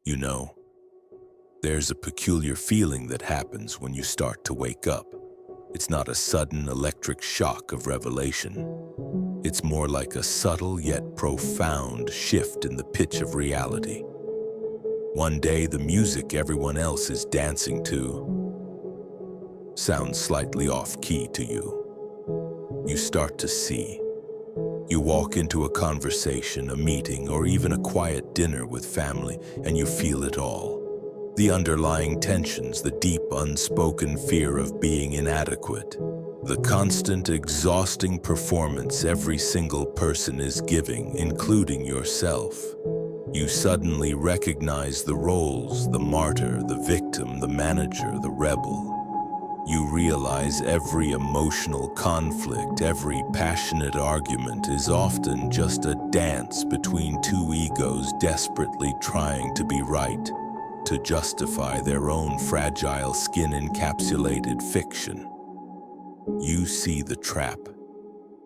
You know, there's a peculiar feeling that happens when you start to wake up. It's not a sudden electric shock of revelation. It's more like a subtle yet profound shift in the pitch of reality. One day, the music everyone else is dancing to sounds slightly off-key to you. You start to see. You walk into a conversation, a meeting, or even a quiet dinner with family, and you feel it all. The underlying tensions, the deep unspoken fear of being inadequate, the constant exhausting performance every single person is giving, including yourself. You suddenly recognize the roles, the martyr, the victim, the manager, the rebel. You realize every emotional conflict, every passionate argument is often just a dance between two egos desperately trying to be right, to justify their own fragile skin-encapsulated fiction. You see the trap,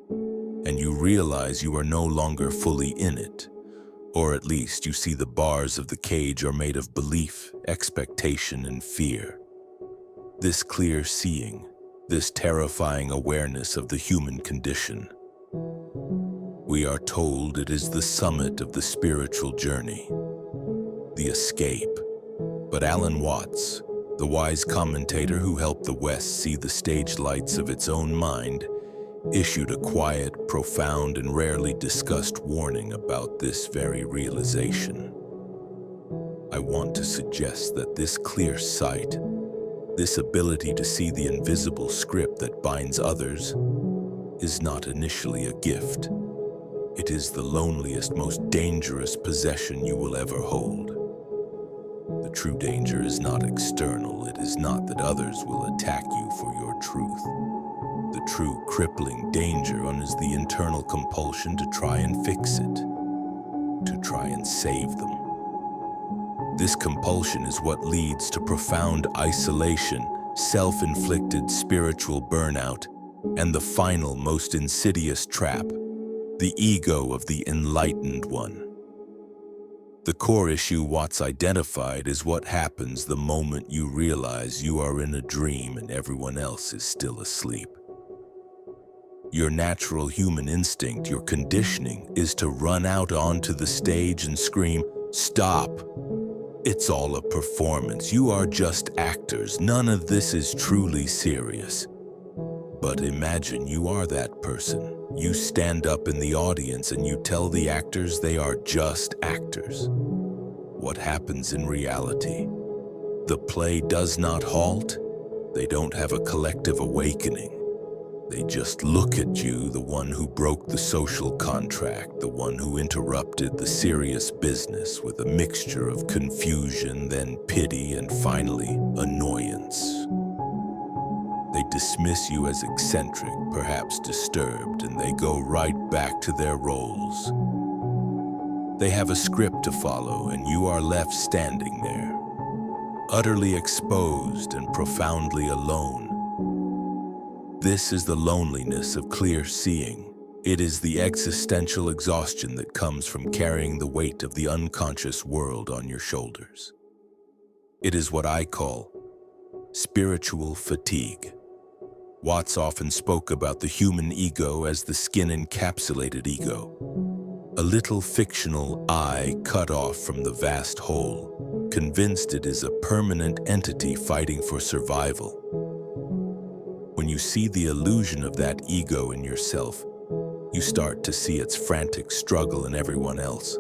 and you realize you are no longer fully in it, or at least you see the bars of the cage are made of belief, expectation, and fear. This clear seeing, this terrifying awareness of the human condition. We are told it is the summit of the spiritual journey, the escape. But Alan Watts, the wise commentator who helped the West see the stage lights of its own mind, issued a quiet, profound, and rarely discussed warning about this very realization. I want to suggest that this clear sight, this ability to see the invisible script that binds others, is not initially a gift. It is the loneliest, most dangerous possession you will ever hold. The true danger is not external. It is not that others will attack you for your truth. The true crippling danger is the internal compulsion to try and fix it, to try and save them. This compulsion is what leads to profound isolation, self-inflicted spiritual burnout, and the final, most insidious trap, the ego of the enlightened one. The core issue Watts identified is what happens the moment you realize you are in a dream and everyone else is still asleep. Your natural human instinct, your conditioning, is to run out onto the stage and scream, "Stop! It's all a performance. You are just actors. None of this is truly serious." But imagine you are that person. You stand up in the audience and you tell the actors they are just actors. What happens in reality? The play does not halt. They don't have a collective awakening. They just look at you, the one who broke the social contract, the one who interrupted the serious business, with a mixture of confusion, then pity, and finally, annoyance. They dismiss you as eccentric, perhaps disturbed, and they go right back to their roles. They have a script to follow, and you are left standing there, utterly exposed and profoundly alone. This is the loneliness of clear seeing. It is the existential exhaustion that comes from carrying the weight of the unconscious world on your shoulders. It is what I call spiritual fatigue. Watts often spoke about the human ego as the skin-encapsulated ego, a little fictional I cut off from the vast whole, convinced it is a permanent entity fighting for survival. When you see the illusion of that ego in yourself, you start to see its frantic struggle in everyone else.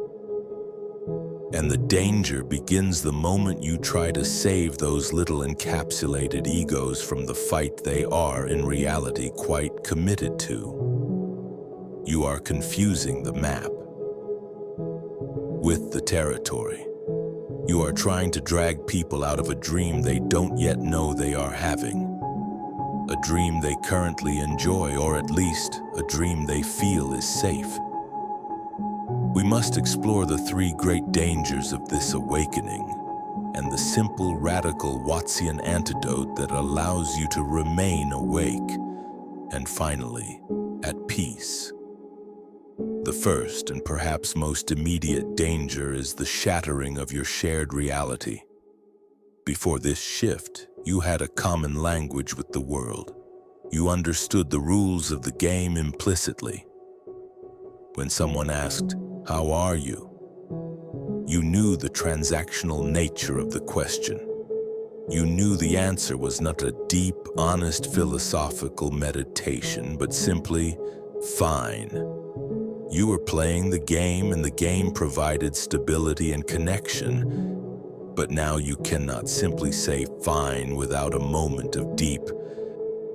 And the danger begins the moment you try to save those little encapsulated egos from the fight they are in reality quite committed to. You are confusing the map with the territory. You are trying to drag people out of a dream they don't yet know they are having. A dream they currently enjoy, or at least a dream they feel is safe. We must explore the three great dangers of this awakening and the simple, radical Wattsian antidote that allows you to remain awake and finally at peace. The first and perhaps most immediate danger is the shattering of your shared reality. Before this shift, you had a common language with the world. You understood the rules of the game implicitly. When someone asked, "How are you?" you knew the transactional nature of the question. You knew the answer was not a deep, honest philosophical meditation, but simply, "Fine." You were playing the game, and the game provided stability and connection. But now you cannot simply say "fine" without a moment of deep,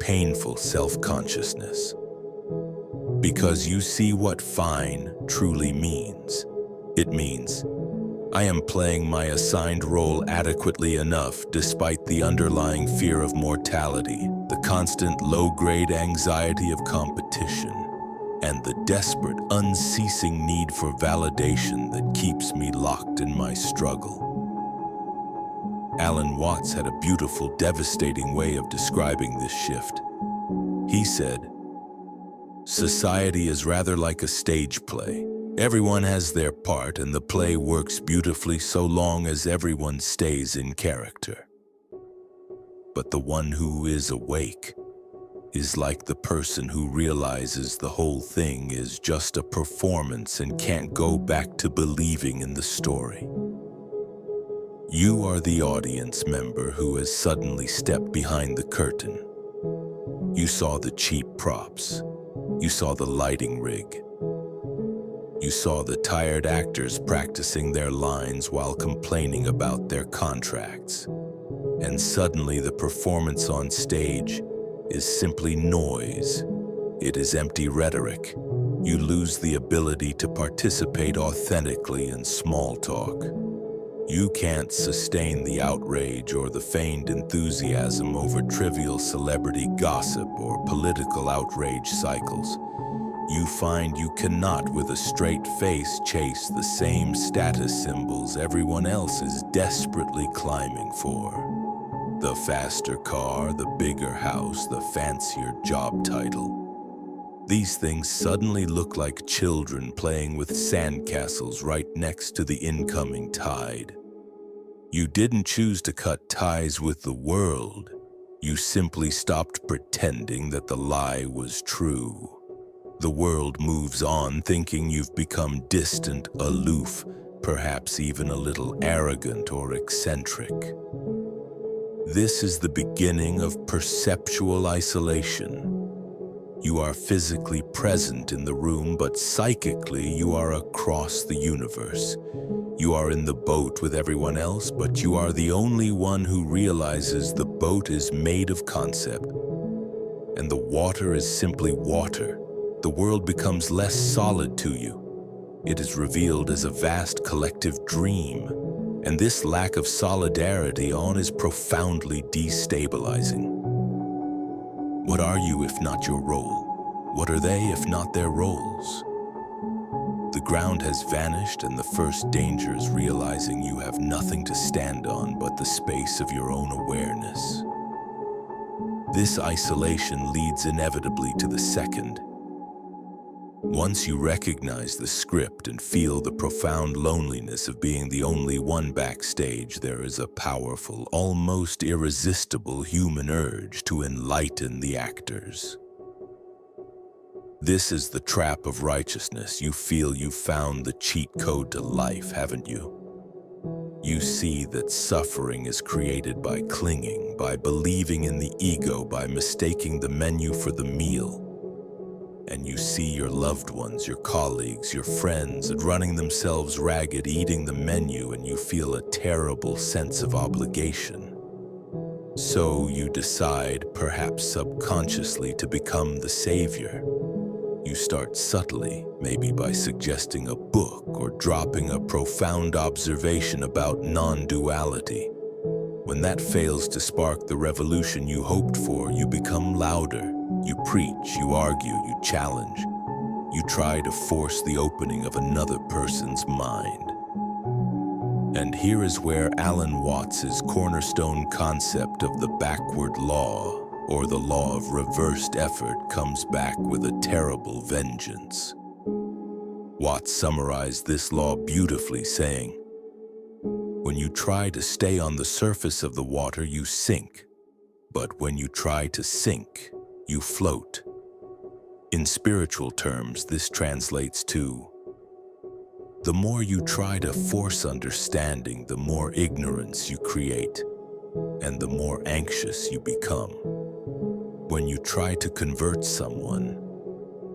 painful self-consciousness. Because you see what "fine" truly means. It means, I am playing my assigned role adequately enough despite the underlying fear of mortality, the constant low-grade anxiety of competition, and the desperate, unceasing need for validation that keeps me locked in my struggle. Alan Watts had a beautiful, devastating way of describing this shift. He said, "Society is rather like a stage play. Everyone has their part, and the play works beautifully so long as everyone stays in character. But the one who is awake is like the person who realizes the whole thing is just a performance and can't go back to believing in the story." You are the audience member who has suddenly stepped behind the curtain. You saw the cheap props. You saw the lighting rig. You saw the tired actors practicing their lines while complaining about their contracts. And suddenly the performance on stage is simply noise. It is empty rhetoric. You lose the ability to participate authentically in small talk. You can't sustain the outrage or the feigned enthusiasm over trivial celebrity gossip or political outrage cycles. You find you cannot with a straight face chase the same status symbols everyone else is desperately climbing for. The faster car, the bigger house, the fancier job title. These things suddenly look like children playing with sandcastles right next to the incoming tide. You didn't choose to cut ties with the world. You simply stopped pretending that the lie was true. The world moves on thinking you've become distant, aloof, perhaps even a little arrogant or eccentric. This is the beginning of perceptual isolation. You are physically present in the room, but psychically you are across the universe. You are in the boat with everyone else, but you are the only one who realizes the boat is made of concept. And the water is simply water. The world becomes less solid to you. It is revealed as a vast collective dream. And this lack of solidarity is profoundly destabilizing. What are you if not your role? What are they if not their roles? The ground has vanished, and the first danger is realizing you have nothing to stand on but the space of your own awareness. This isolation leads inevitably to the second. Once you recognize the script and feel the profound loneliness of being the only one backstage, there is a powerful, almost irresistible human urge to enlighten the actors. This is the trap of righteousness. You feel you've found the cheat code to life, haven't you? You see that suffering is created by clinging, by believing in the ego, by mistaking the menu for the meal. And you see your loved ones, your colleagues, your friends running themselves ragged, eating the menu, and you feel a terrible sense of obligation. So you decide, perhaps subconsciously, to become the savior. You start subtly, maybe by suggesting a book or dropping a profound observation about non-duality. When that fails to spark the revolution you hoped for, you become louder. You preach, you argue, you challenge. You try to force the opening of another person's mind. And here is where Alan Watts' cornerstone concept of the backward law, or the law of reversed effort, comes back with a terrible vengeance. Watts summarized this law beautifully, saying, "When you try to stay on the surface of the water, you sink. But when you try to sink, you float." In spiritual terms, this translates to, the more you try to force understanding, the more ignorance you create, and the more anxious you become. When you try to convert someone,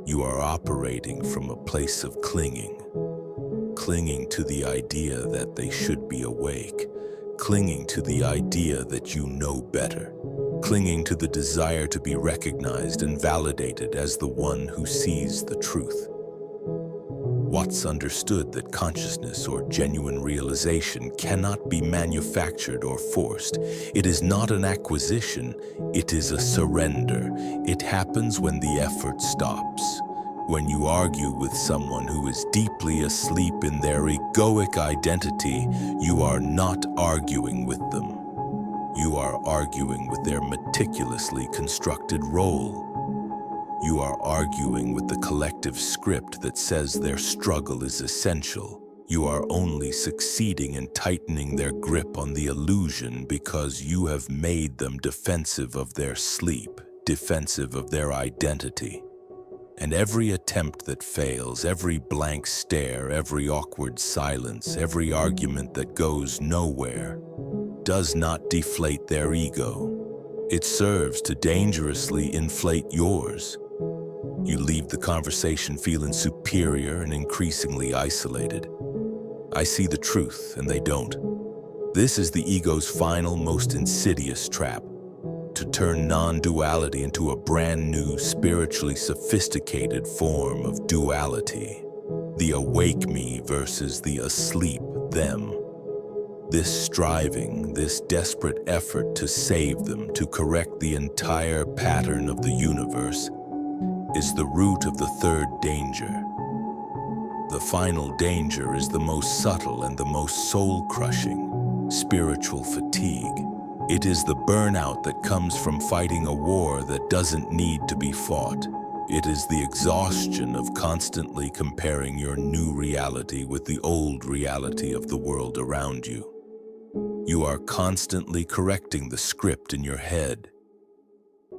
you are operating from a place of clinging to the idea that they should be awake, clinging to the idea that you know better, clinging to the desire to be recognized and validated as the one who sees the truth. Watts understood that consciousness or genuine realization cannot be manufactured or forced. It is not an acquisition, it is a surrender. It happens when the effort stops. When you argue with someone who is deeply asleep in their egoic identity, you are not arguing with them. You are arguing with their meticulously constructed role. You are arguing with the collective script that says their struggle is essential. You are only succeeding in tightening their grip on the illusion because you have made them defensive of their sleep, defensive of their identity. And every attempt that fails, every blank stare, every awkward silence, every argument that goes nowhere, does not deflate their ego. It serves to dangerously inflate yours. You leave the conversation feeling superior and increasingly isolated. I see the truth, and they don't. This is the ego's final, most insidious trap, to turn non-duality into a brand new, spiritually sophisticated form of duality. The awake me versus the asleep them. This striving, this desperate effort to save them, to correct the entire pattern of the universe, is the root of the third danger. The final danger is the most subtle and the most soul-crushing, spiritual fatigue. It is the burnout that comes from fighting a war that doesn't need to be fought. It is the exhaustion of constantly comparing your new reality with the old reality of the world around you. You are constantly correcting the script in your head.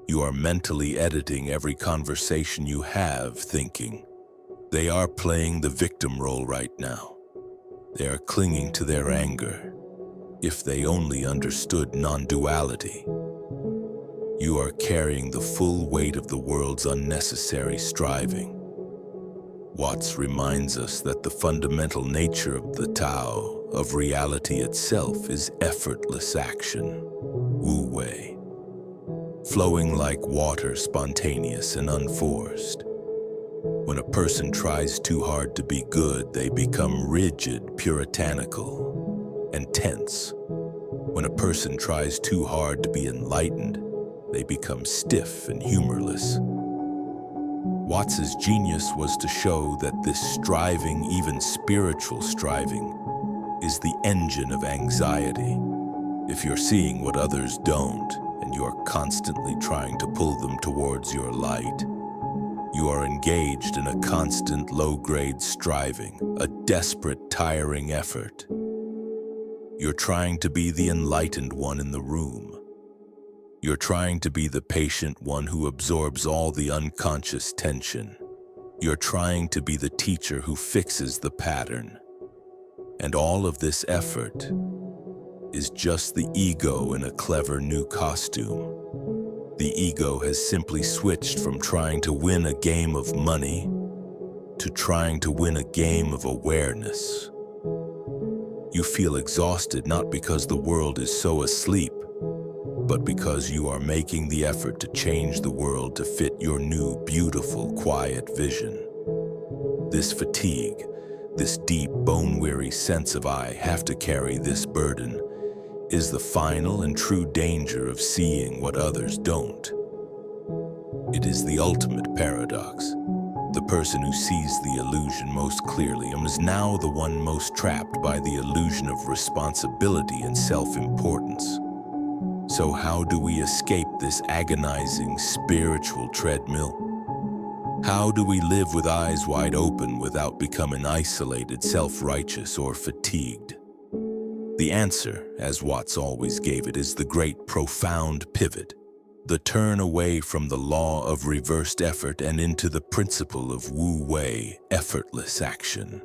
You are mentally editing every conversation you have, thinking, they are playing the victim role right now. They are clinging to their anger. If they only understood non-duality. You are carrying the full weight of the world's unnecessary striving. Watts reminds us that the fundamental nature of the Tao, of reality itself, is effortless action, Wu Wei, flowing like water, spontaneous and unforced. When a person tries too hard to be good, they become rigid, puritanical, and tense. When a person tries too hard to be enlightened, they become stiff and humorless. Watts's genius was to show that this striving, even spiritual striving, is the engine of anxiety. If you're seeing what others don't, and you're constantly trying to pull them towards your light, you are engaged in a constant low-grade striving, a desperate, tiring effort. You're trying to be the enlightened one in the room. You're trying to be the patient one who absorbs all the unconscious tension. You're trying to be the teacher who fixes the pattern. And all of this effort is just the ego in a clever new costume. The ego has simply switched from trying to win a game of money to trying to win a game of awareness. You feel exhausted not because the world is so asleep, but because you are making the effort to change the world to fit your new, beautiful, quiet vision. This fatigue, this deep, bone-weary sense of I have to carry this burden, is the final and true danger of seeing what others don't. It is the ultimate paradox. The person who sees the illusion most clearly is now the one most trapped by the illusion of responsibility and self-importance. So how do we escape this agonizing spiritual treadmill? How do we live with eyes wide open without becoming isolated, self-righteous, or fatigued? The answer, as Watts always gave it, is the great profound pivot, the turn away from the law of reversed effort and into the principle of Wu Wei, effortless action.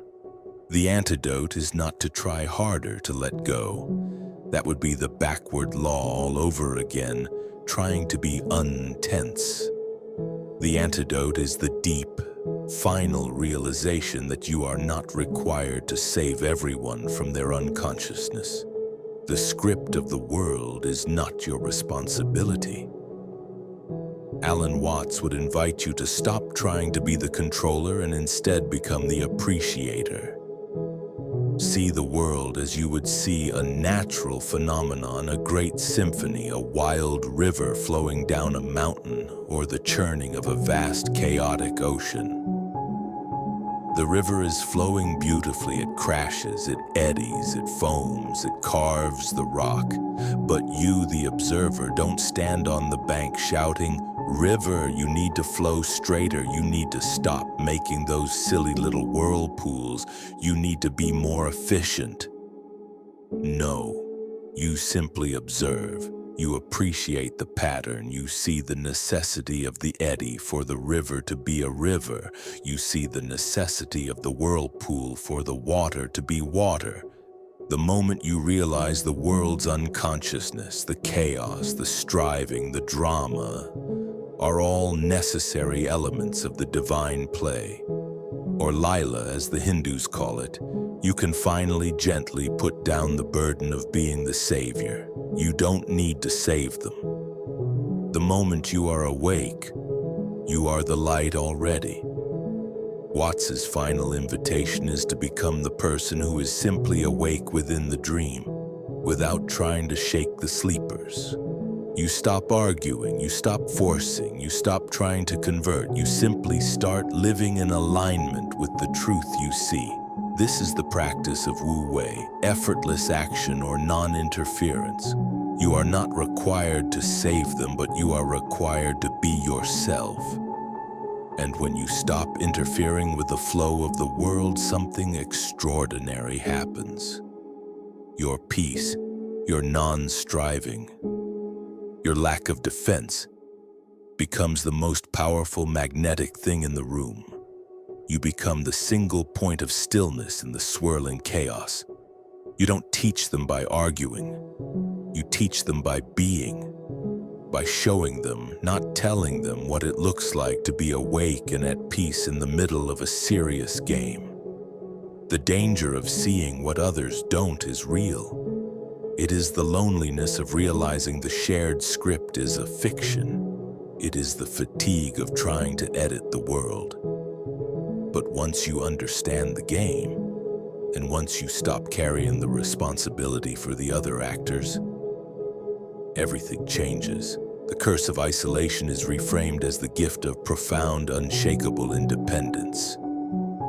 The antidote is not to try harder to let go. That would be the backward law all over again, trying to be untense. The antidote is the deep, final realization that you are not required to save everyone from their unconsciousness. The script of the world is not your responsibility. Alan Watts would invite you to stop trying to be the controller and instead become the appreciator. See the world as you would see a natural phenomenon, a great symphony, a wild river flowing down a mountain, or the churning of a vast chaotic ocean. The river is flowing beautifully. It crashes, it eddies, it foams, it carves the rock. But you, the observer, don't stand on the bank shouting, "River, you need to flow straighter. You need to stop making those silly little whirlpools. You need to be more efficient." No, you simply observe. You appreciate the pattern. You see the necessity of the eddy for the river to be a river. You see the necessity of the whirlpool for the water to be water. The moment you realize the world's unconsciousness, the chaos, the striving, the drama, are all necessary elements of the divine play, or Lila as the Hindus call it, you can finally gently put down the burden of being the savior. You don't need to save them. The moment you are awake, you are the light already. Watts's final invitation is to become the person who is simply awake within the dream, without trying to shake the sleepers. You stop arguing, you stop forcing, you stop trying to convert. You simply start living in alignment with the truth you see. This is the practice of Wu Wei, effortless action or non-interference. You are not required to save them, but you are required to be yourself. And when you stop interfering with the flow of the world, something extraordinary happens. Your peace, your non-striving, your lack of defense becomes the most powerful magnetic thing in the room. You become the single point of stillness in the swirling chaos. You don't teach them by arguing. You teach them by being, by showing them, not telling them what it looks like to be awake and at peace in the middle of a serious game. The danger of seeing what others don't is real. It is the loneliness of realizing the shared script is a fiction. It is the fatigue of trying to edit the world. But once you understand the game, and once you stop carrying the responsibility for the other actors, everything changes. The curse of isolation is reframed as the gift of profound, unshakable independence.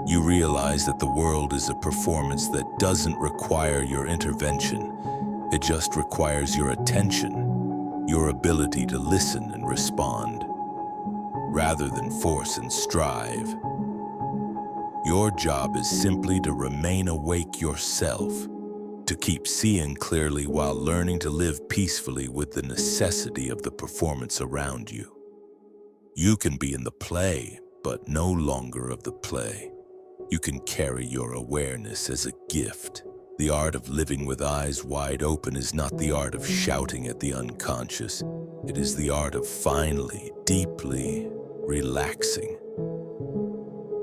You realize that the world is a performance that doesn't require your intervention. It just requires your attention, your ability to listen and respond, rather than force and strive. Your job is simply to remain awake yourself, to keep seeing clearly while learning to live peacefully with the necessity of the performance around you. You can be in the play, but no longer of the play. You can carry your awareness as a gift. The art of living with eyes wide open is not the art of shouting at the unconscious. It is the art of finally, deeply relaxing.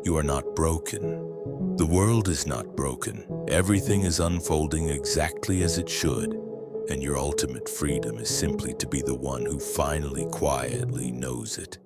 You are not broken. The world is not broken. Everything is unfolding exactly as it should, and your ultimate freedom is simply to be the one who finally, quietly knows it.